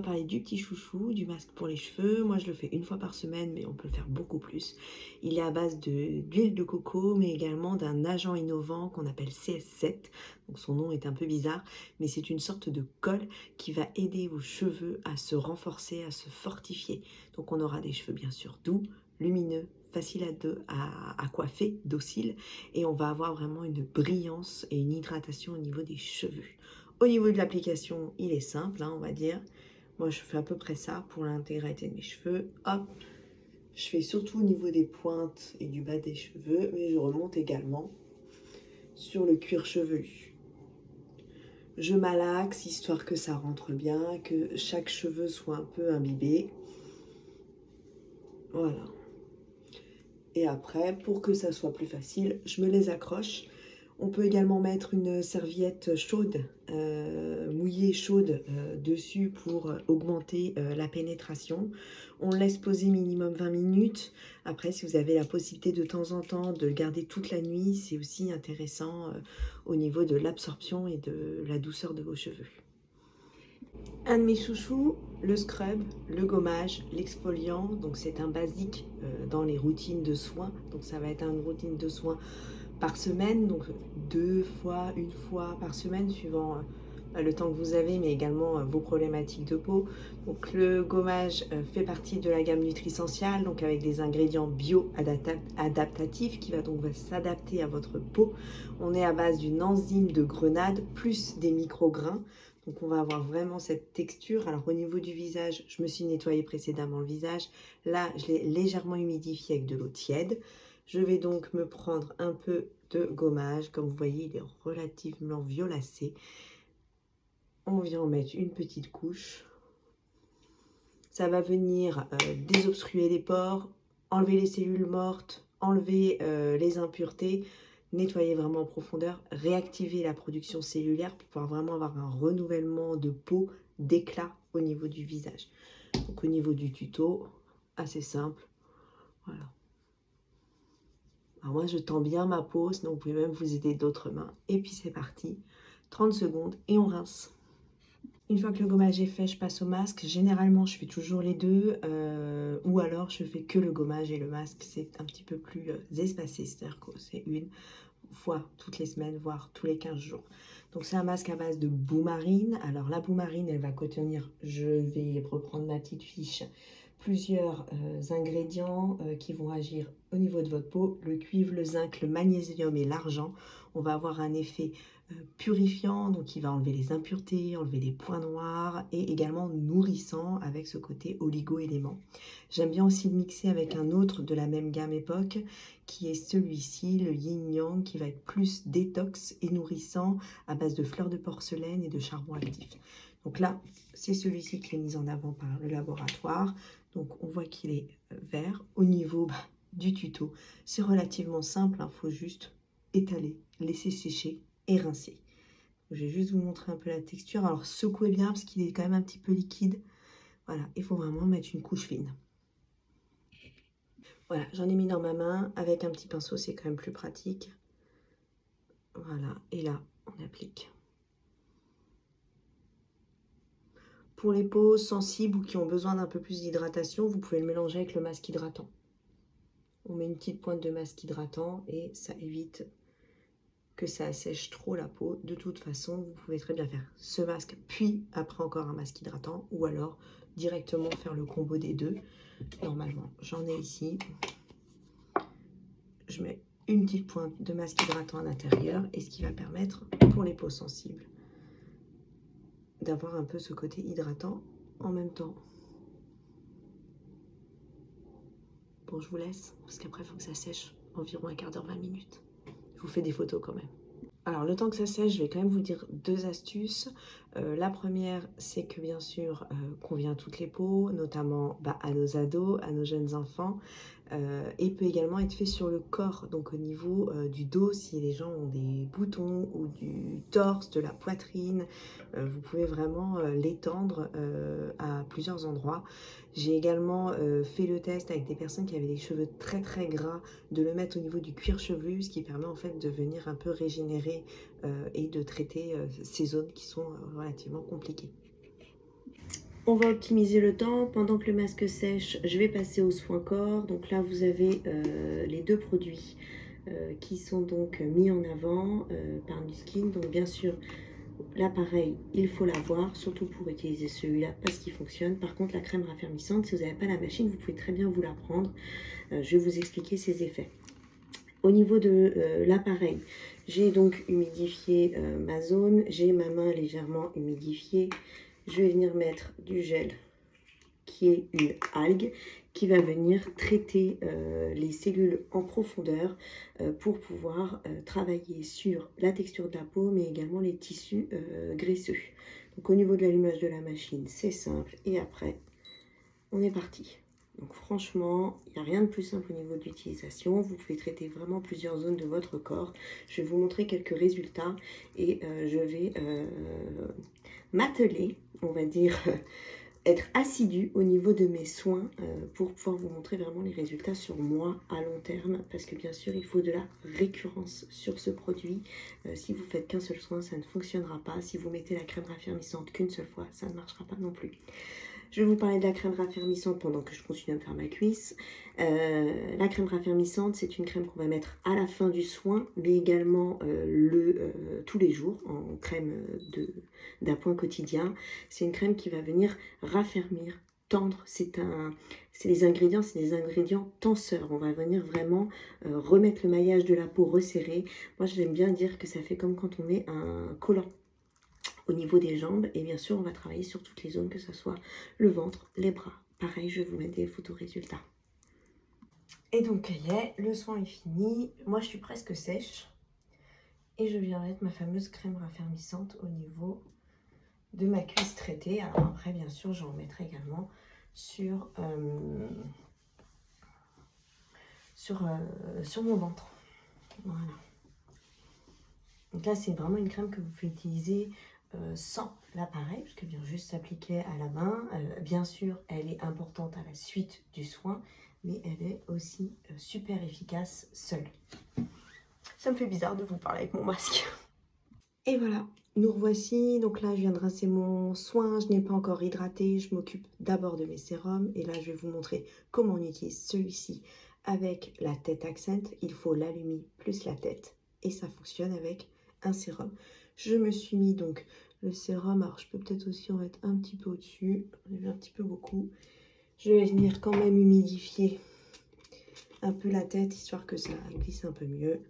va parler du petit chouchou, du masque pour les cheveux. Moi, je le fais une fois par semaine, mais on peut le faire beaucoup plus. Il est à base d'huile de coco, mais également d'un agent innovant qu'on appelle CS7. Donc, son nom est un peu bizarre, mais c'est une sorte de colle qui va aider vos cheveux à se renforcer, à se fortifier. Donc, on aura des cheveux bien sûr doux, lumineux, facile à coiffer, docile, et on va avoir vraiment une brillance et une hydratation au niveau des cheveux. Au niveau de l'application, il est simple, hein, on va dire. Moi, je fais à peu près ça pour l'intégralité de mes cheveux. Hop, je fais surtout au niveau des pointes et du bas des cheveux, mais je remonte également sur le cuir chevelu. Je malaxe, histoire que ça rentre bien, que chaque cheveu soit un peu imbibé. Voilà. Et après, pour que ça soit plus facile, je me les accroche. On peut également mettre une serviette chaude, mouillée chaude dessus pour augmenter la pénétration. On laisse poser minimum 20 minutes. Après, si vous avez la possibilité de temps en temps de le garder toute la nuit, c'est aussi intéressant au niveau de l'absorption et de la douceur de vos cheveux. Un de mes chouchous, le scrub, le gommage, l'exfoliant. Donc c'est un basique dans les routines de soins. Donc ça va être une routine de soins par semaine, donc 2 fois, 1 fois par semaine, suivant le temps que vous avez, mais également vos problématiques de peau. Donc le gommage fait partie de la gamme Nutrisential, donc avec des ingrédients bio-adaptatifs qui va donc s'adapter à votre peau. On est à base d'une enzyme de grenade plus des micrograins. Donc on va avoir vraiment cette texture. Alors au niveau du visage, je me suis nettoyé précédemment le visage. Là, je l'ai légèrement humidifié avec de l'eau tiède. Je vais donc me prendre un peu de gommage. Comme vous voyez, il est relativement violacé. On vient en mettre une petite couche. Ça va venir désobstruer les pores, enlever les cellules mortes, enlever les impuretés, nettoyer vraiment en profondeur, réactiver la production cellulaire pour pouvoir vraiment avoir un renouvellement de peau, d'éclat au niveau du visage. Donc au niveau du tuto, assez simple. Voilà. Alors moi, je tends bien ma peau, sinon vous pouvez même vous aider d'autres mains. Et puis c'est parti, 30 secondes et on rince. Une fois que le gommage est fait, je passe au masque. Généralement, je fais toujours les deux, ou alors je fais que le gommage et le masque. C'est un petit peu plus espacé, c'est-à-dire que c'est une fois toutes les semaines, voire tous les 15 jours. Donc c'est un masque à base de boue marine. Alors la boue marine, elle va contenir, je vais reprendre ma petite fiche, plusieurs ingrédients qui vont agir au niveau de votre peau. Le cuivre, le zinc, le magnésium et l'argent. On va avoir un effet purifiant, donc il va enlever les impuretés, enlever les points noirs et également nourrissant avec ce côté oligo-élément. J'aime bien aussi le mixer avec un autre de la même gamme époque qui est celui-ci, le Yin Yang, qui va être plus détox et nourrissant à base de fleurs de porcelaine et de charbon actif. Donc là, c'est celui-ci qui est mis en avant par le laboratoire. Donc on voit qu'il est vert. Au niveau du tuto, c'est relativement simple, il faut juste étaler, laisser sécher et rincer. Je vais juste vous montrer un peu la texture. Alors secouez bien parce qu'il est quand même un petit peu liquide. Voilà, il faut vraiment mettre une couche fine. Voilà, j'en ai mis dans ma main. Avec un petit pinceau, c'est quand même plus pratique. Voilà, et là, on applique. Pour les peaux sensibles ou qui ont besoin d'un peu plus d'hydratation, vous pouvez le mélanger avec le masque hydratant. On met une petite pointe de masque hydratant et ça évite que ça assèche trop la peau. De toute façon, vous pouvez très bien faire ce masque, puis après encore un masque hydratant, ou alors directement faire le combo des deux. Normalement, j'en ai ici. Je mets une petite pointe de masque hydratant à l'intérieur, et ce qui va permettre, pour les peaux sensibles, d'avoir un peu ce côté hydratant en même temps. Bon, je vous laisse, parce qu'après, il faut que ça sèche environ un quart d'heure, 20 minutes. Je vous fais des photos quand même. Alors, le temps que ça sèche, je vais quand même vous dire 2 astuces. La première, c'est que bien sûr, convient à toutes les peaux, notamment à nos ados, à nos jeunes enfants, et peut également être fait sur le corps, donc au niveau du dos, si les gens ont des boutons ou du torse, de la poitrine, vous pouvez vraiment l'étendre à plusieurs endroits. J'ai également fait le test avec des personnes qui avaient des cheveux très très gras, de le mettre au niveau du cuir chevelu, ce qui permet en fait de venir un peu régénérer et de traiter ces zones qui sont relativement compliquées. On va optimiser le temps. Pendant que le masque sèche, je vais passer au soin corps. Donc là, vous avez les deux produits qui sont donc mis en avant par Nuskin. Donc bien sûr, l'appareil, il faut l'avoir, surtout pour utiliser celui-là parce qu'il fonctionne. Par contre, la crème raffermissante, si vous n'avez pas la machine, vous pouvez très bien vous la prendre. Je vais vous expliquer ses effets. Au niveau de l'appareil, j'ai donc humidifié ma zone. J'ai ma main légèrement humidifiée. Je vais venir mettre du gel qui est une algue qui va venir traiter les cellules en profondeur pour pouvoir travailler sur la texture de la peau mais également les tissus graisseux. Donc au niveau de l'allumage de la machine, c'est simple et après on est parti. Donc franchement, il n'y a rien de plus simple au niveau de l'utilisation. Vous pouvez traiter vraiment plusieurs zones de votre corps. Je vais vous montrer quelques résultats et je vais m'atteler, on va dire, être assidue au niveau de mes soins pour pouvoir vous montrer vraiment les résultats sur moi à long terme. Parce que bien sûr, il faut de la récurrence sur ce produit. Si vous faites qu'un seul soin, ça ne fonctionnera pas. Si vous mettez la crème raffermissante qu'une seule fois, ça ne marchera pas non plus. Je vais vous parler de la crème raffermissante pendant que je continue à me faire ma cuisse. La crème raffermissante, c'est une crème qu'on va mettre à la fin du soin, mais également tous les jours en crème d'appoint quotidien. C'est une crème qui va venir raffermir, tendre. C'est des ingrédients tenseurs. On va venir vraiment remettre le maillage de la peau resserré. Moi, j'aime bien dire que ça fait comme quand on met un collant au niveau des jambes, et bien sûr on va travailler sur toutes les zones, que ce soit le ventre, les bras. Pareil, je vais vous mettre des photos résultats. Et donc le soin est fini, moi je suis presque sèche et je viens mettre ma fameuse crème raffermissante au niveau de ma cuisse traitée. Alors après bien sûr j'en mettrai également sur mon ventre. Voilà. Donc là c'est vraiment une crème que vous pouvez utiliser sans l'appareil, parce qu'elle vient juste s'appliquer à la main. Bien sûr, elle est importante à la suite du soin, mais elle est aussi super efficace seule. Ça me fait bizarre de vous parler avec mon masque. Et voilà, nous revoici. Donc là, je viens de rincer mon soin. Je n'ai pas encore hydraté. Je m'occupe d'abord de mes sérums. Et là, je vais vous montrer comment on utilise celui-ci avec la tête Accent. Il faut l'allumer plus la tête. Et ça fonctionne avec un sérum. Je me suis mis donc le sérum. Alors, je peux peut-être aussi en mettre un petit peu au-dessus. J'en ai mis un petit peu beaucoup. Je vais venir quand même humidifier un peu la tête, histoire que ça glisse un peu mieux.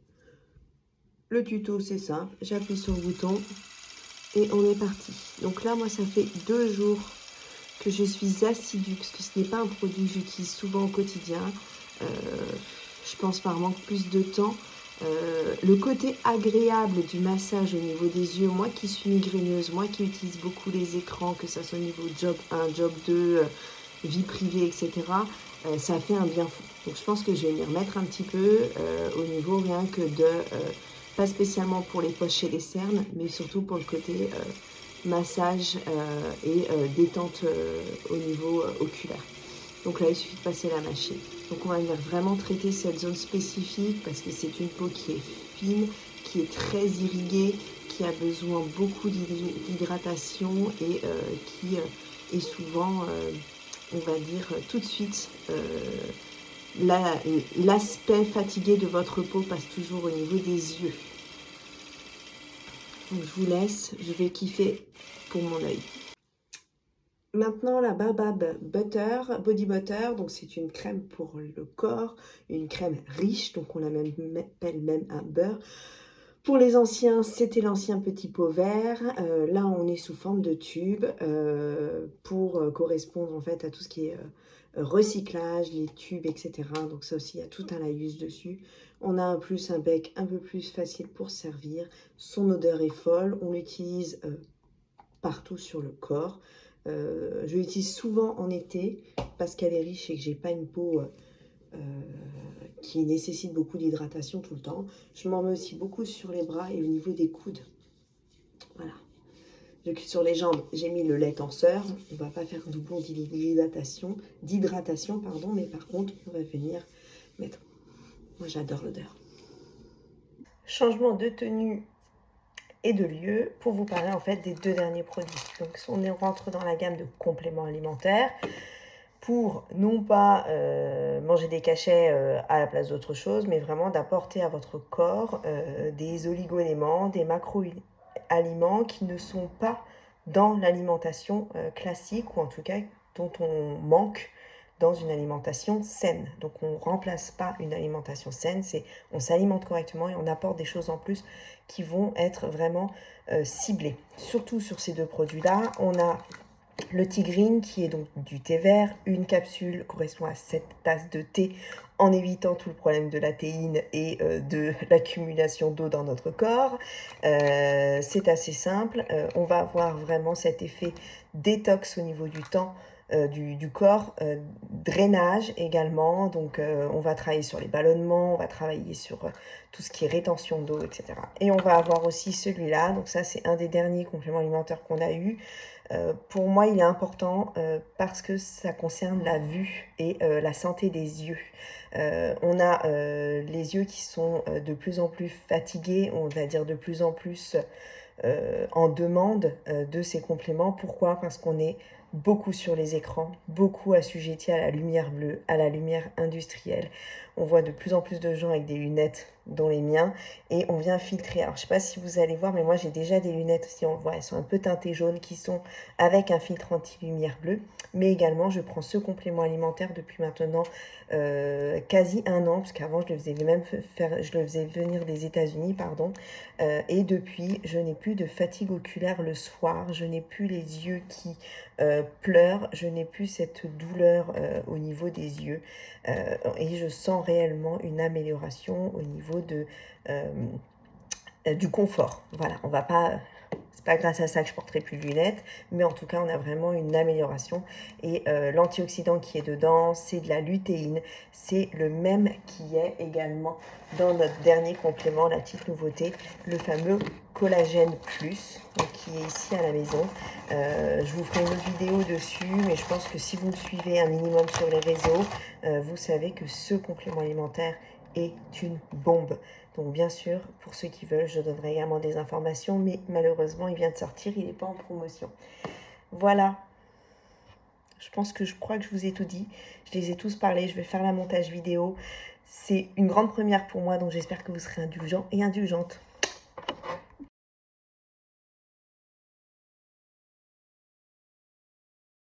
Le tuto, c'est simple. J'appuie sur le bouton et on est parti. Donc là, moi, ça fait 2 jours que je suis assidue, parce que ce n'est pas un produit que j'utilise souvent au quotidien. Je pense par manque plus de temps. Le côté agréable du massage au niveau des yeux, moi qui suis migraineuse, moi qui utilise beaucoup les écrans, que ça soit au niveau job 1, job 2, vie privée, etc., ça fait un bien fou. Donc je pense que je vais m'y remettre un petit peu au niveau rien que de, pas spécialement pour les poches et les cernes, mais surtout pour le côté massage et détente au niveau oculaire. Donc là, il suffit de passer la machine. Donc on va venir vraiment traiter cette zone spécifique parce que c'est une peau qui est fine, qui est très irriguée, qui a besoin beaucoup d'hydratation et qui est souvent, on va dire, tout de suite, l'aspect fatigué de votre peau passe toujours au niveau des yeux. Donc je vous laisse, je vais kiffer pour mon œil. Maintenant, la Baobab Butter, Body Butter, donc c'est une crème pour le corps, une crème riche, donc on l'appelle même un beurre. Pour les anciens, c'était l'ancien petit pot vert. Là, on est sous forme de tube pour correspondre en fait à tout ce qui est recyclage, les tubes, etc. Donc ça aussi, il y a tout un laïus dessus. On a en plus un bec un peu plus facile pour servir. Son odeur est folle. On l'utilise partout sur le corps. Je l'utilise souvent en été parce qu'elle est riche et que j'ai pas une peau qui nécessite beaucoup d'hydratation tout le temps. Je m'en mets aussi beaucoup sur les bras et au niveau des coudes. Voilà. Sur les jambes, j'ai mis le lait tenseur. On va pas faire un doublon d'hydratation, mais par contre, on va venir mettre. Moi, j'adore l'odeur. Changement de tenue et de lieu pour vous parler en fait des deux derniers produits. Donc on rentre dans la gamme de compléments alimentaires pour non pas manger des cachets à la place d'autre chose, mais vraiment d'apporter à votre corps des oligo-éléments, des macro-aliments qui ne sont pas dans l'alimentation classique, ou en tout cas dont on manque dans une alimentation saine. Donc on ne remplace pas une alimentation saine, on s'alimente correctement et on apporte des choses en plus qui vont être vraiment ciblées. Surtout sur ces deux produits-là, on a le Tea Green qui est donc du thé vert. Une capsule correspond à 7 tasses de thé en évitant tout le problème de la théine et de l'accumulation d'eau dans notre corps. C'est assez simple. On va avoir vraiment cet effet détox au niveau du temps, du corps, drainage également. Donc on va travailler sur les ballonnements, on va travailler sur tout ce qui est rétention d'eau, etc. Et on va avoir aussi celui-là. Donc ça, c'est un des derniers compléments alimentaires qu'on a eu. Pour moi, il est important parce que ça concerne la vue et la santé des yeux. On a les yeux qui sont de plus en plus fatigués, on va dire de plus en plus en demande de ces compléments. Pourquoi? Parce qu'on est beaucoup sur les écrans, beaucoup assujettis à la lumière bleue, à la lumière industrielle. On voit de plus en plus de gens avec des lunettes, dont les miens, et on vient filtrer. Alors, je ne sais pas si vous allez voir, mais moi, j'ai déjà des lunettes, si on le voit, elles sont un peu teintées jaunes, qui sont avec un filtre anti-lumière bleue, mais également, je prends ce complément alimentaire depuis maintenant quasi 1 an, parce qu'avant, je le faisais venir des États-Unis, pardon, et depuis, je n'ai plus de fatigue oculaire le soir, je n'ai plus les yeux qui pleurent, je n'ai plus cette douleur au niveau des yeux, et je sens réellement une amélioration au niveau du confort. Voilà, on va pas... C'est pas grâce à ça que je porterai plus de lunettes, mais en tout cas, on a vraiment une amélioration. Et l'antioxydant qui est dedans, c'est de la lutéine. C'est le même qui est également dans notre dernier complément, la petite nouveauté, le fameux collagène plus, donc qui est ici à la maison. Je vous ferai une autre vidéo dessus, mais je pense que si vous me suivez un minimum sur les réseaux, vous savez que ce complément alimentaire est une bombe. Donc bien sûr, pour ceux qui veulent, je donnerai également des informations, mais malheureusement, il vient de sortir, il n'est pas en promotion. Voilà, je crois que je vous ai tout dit. Je les ai tous parlé, je vais faire la montage vidéo. C'est une grande première pour moi, donc j'espère que vous serez indulgents et indulgentes.